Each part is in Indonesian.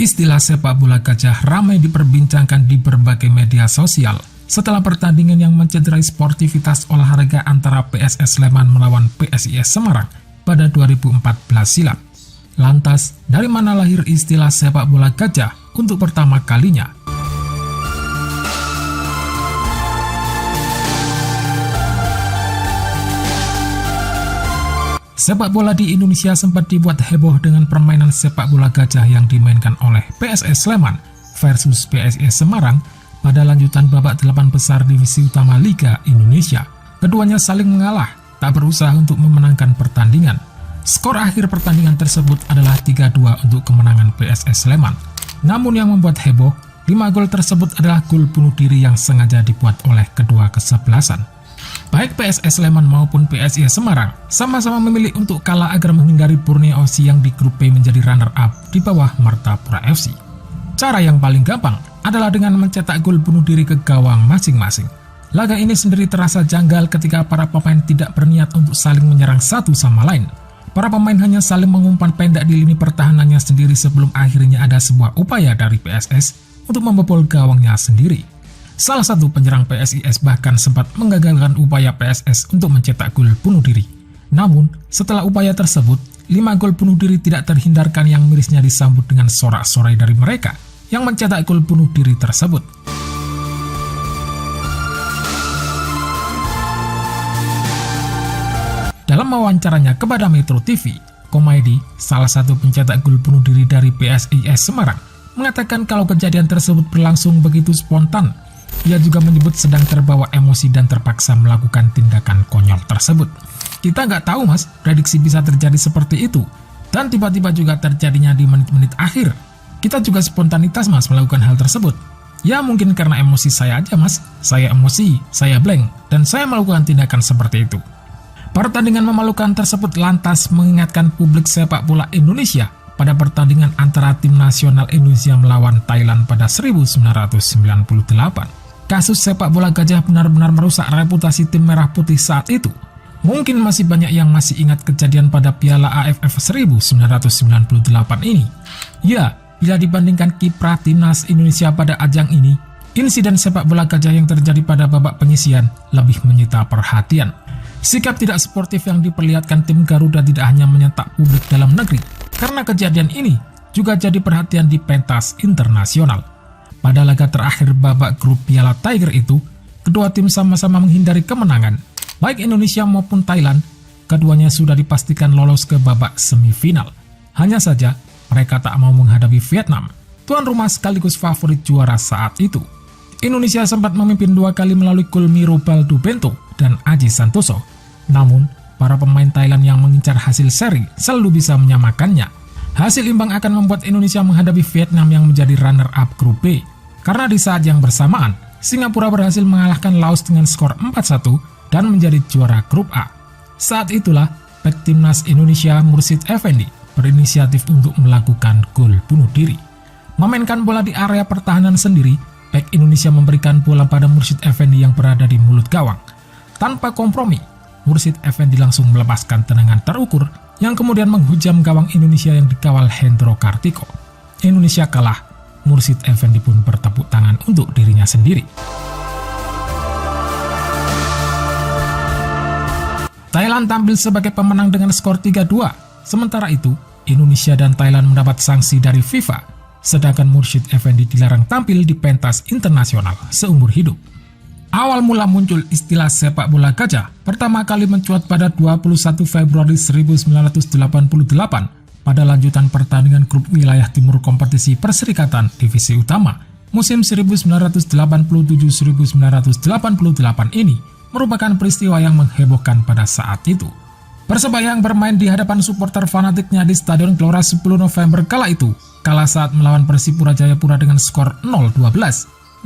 Istilah sepak bola gajah ramai diperbincangkan di berbagai media sosial setelah pertandingan yang mencederai sportivitas olahraga antara PSS Sleman melawan PSIS Semarang pada 2014 silam. Lantas, dari mana lahir istilah sepak bola gajah untuk pertama kalinya? Sepak bola di Indonesia sempat dibuat heboh dengan permainan sepak bola gajah yang dimainkan oleh PSS Sleman versus PSIS Semarang pada lanjutan babak 8 besar divisi utama Liga Indonesia. Keduanya saling mengalah, tak berusaha untuk memenangkan pertandingan. Skor akhir pertandingan tersebut adalah 3-2 untuk kemenangan PSS Sleman. Namun yang membuat heboh, 5 gol tersebut adalah gol bunuh diri yang sengaja dibuat oleh kedua kesebelasan. Baik PSS Sleman maupun PSIS Semarang sama-sama memilih untuk kalah agar menghindari Borneo FC yang di grup B menjadi runner-up di bawah Martapura FC. Cara yang paling gampang adalah dengan mencetak gol bunuh diri ke gawang masing-masing. Laga ini sendiri terasa janggal ketika para pemain tidak berniat untuk saling menyerang satu sama lain. Para pemain hanya saling mengumpan pendek di lini pertahanannya sendiri sebelum akhirnya ada sebuah upaya dari PSS untuk membobol gawangnya sendiri. Salah satu penyerang PSIS bahkan sempat menggagalkan upaya PSS untuk mencetak gol bunuh diri. Namun, setelah upaya tersebut, 5 gol bunuh diri tidak terhindarkan yang mirisnya disambut dengan sorak-sorai dari mereka yang mencetak gol bunuh diri tersebut. Dalam wawancaranya kepada Metro TV, Komaedi, salah satu pencetak gol bunuh diri dari PSIS Semarang, mengatakan kalau kejadian tersebut berlangsung begitu spontan. Ia juga menyebut sedang terbawa emosi dan terpaksa melakukan tindakan konyol tersebut. Kita nggak tahu mas, prediksi bisa terjadi seperti itu. Dan tiba-tiba juga terjadinya di menit-menit akhir. Kita juga spontanitas mas melakukan hal tersebut. Ya mungkin karena emosi saya aja mas. Saya emosi, saya blank, dan saya melakukan tindakan seperti itu. Pertandingan memalukan tersebut lantas mengingatkan publik sepak bola Indonesia pada pertandingan antara tim nasional Indonesia melawan Thailand pada 1998. Kasus sepak bola gajah benar-benar merusak reputasi tim merah putih saat itu. Mungkin masih banyak yang masih ingat kejadian pada Piala AFF 1998 ini. Ya, bila dibandingkan kiprah timnas Indonesia pada ajang ini, insiden sepak bola gajah yang terjadi pada babak penyisihan lebih menyita perhatian. Sikap tidak sportif yang diperlihatkan tim Garuda tidak hanya menyentak publik dalam negeri, karena kejadian ini juga jadi perhatian di pentas internasional. Pada laga terakhir babak grup Piala Tiger itu, kedua tim sama-sama menghindari kemenangan. Baik Indonesia maupun Thailand, keduanya sudah dipastikan lolos ke babak semifinal. Hanya saja, mereka tak mau menghadapi Vietnam, tuan rumah sekaligus favorit juara saat itu. Indonesia sempat memimpin 2 kali melalui gol Miro Baldo Bento dan Aji Santoso. Namun, para pemain Thailand yang mengincar hasil seri selalu bisa menyamakannya. Hasil imbang akan membuat Indonesia menghadapi Vietnam yang menjadi runner-up grup B. Karena di saat yang bersamaan, Singapura berhasil mengalahkan Laos dengan skor 4-1 dan menjadi juara grup A. Saat itulah, bek timnas Indonesia Mursid Effendi berinisiatif untuk melakukan gol bunuh diri. Memainkan bola di area pertahanan sendiri, bek Indonesia memberikan bola pada Mursid Effendi yang berada di mulut gawang. Tanpa kompromi, Mursid Effendi langsung melepaskan tendangan terukur yang kemudian menghujam gawang Indonesia yang dikawal Hendro Kartiko. Indonesia kalah. Mursid Effendi pun bertepuk tangan untuk dirinya sendiri. Thailand tampil sebagai pemenang dengan skor 3-2. Sementara itu, Indonesia dan Thailand mendapat sanksi dari FIFA, sedangkan Mursid Effendi dilarang tampil di pentas internasional seumur hidup. Awal mula muncul istilah sepak bola gajah pertama kali mencuat pada 21 Februari 1988 pada lanjutan pertandingan grup wilayah timur kompetisi Perserikatan Divisi Utama musim 1987-1988 ini merupakan peristiwa yang menghebohkan pada saat itu. Persebaya yang bermain di hadapan supporter fanatiknya di Stadion Gelora 10 November kala itu kalah saat melawan Persipura Jayapura dengan skor 0-12.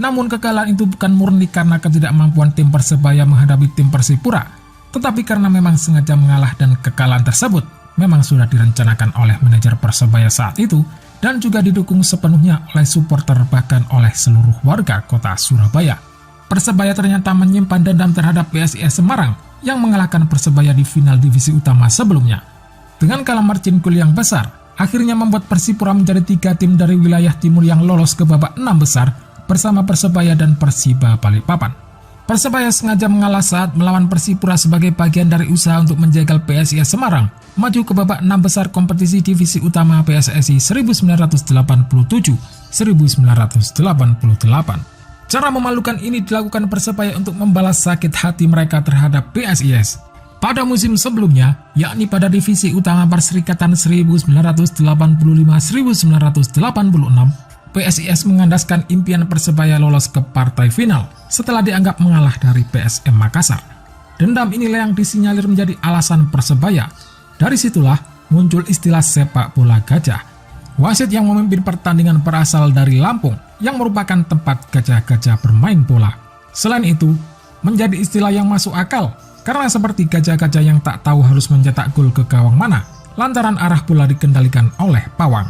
Namun kekalahan itu bukan murni karena ketidakmampuan tim Persebaya menghadapi tim Persipura, tetapi karena memang sengaja mengalah dan kekalahan tersebut memang sudah direncanakan oleh manajer Persebaya saat itu dan juga didukung sepenuhnya oleh supporter bahkan oleh seluruh warga kota Surabaya. Persebaya ternyata menyimpan dendam terhadap PSIS Semarang yang mengalahkan Persebaya di final divisi utama sebelumnya. Dengan kalah margin gol yang besar, akhirnya membuat Persipura menjadi 3 tim dari wilayah timur yang lolos ke babak 6 besar bersama Persebaya dan Persiba Balikpapan. Persebaya sengaja mengalah saat melawan Persipura sebagai bagian dari usaha untuk menjegal PSIS Semarang maju ke babak 6 besar kompetisi divisi utama PSSI 1987-1988. Cara memalukan ini dilakukan Persebaya untuk membalas sakit hati mereka terhadap PSIS. Pada musim sebelumnya, yakni pada divisi utama Perserikatan 1985-1986, PSIS mengandaskan impian Persebaya lolos ke partai final setelah dianggap mengalah dari PSM Makassar. Dendam inilah yang disinyalir menjadi alasan Persebaya. Dari situlah muncul istilah sepak bola gajah. Wasit yang memimpin pertandingan berasal dari Lampung yang merupakan tempat gajah-gajah bermain bola. Selain itu, menjadi istilah yang masuk akal karena seperti gajah-gajah yang tak tahu harus mencetak gol ke gawang mana lantaran arah bola dikendalikan oleh pawang.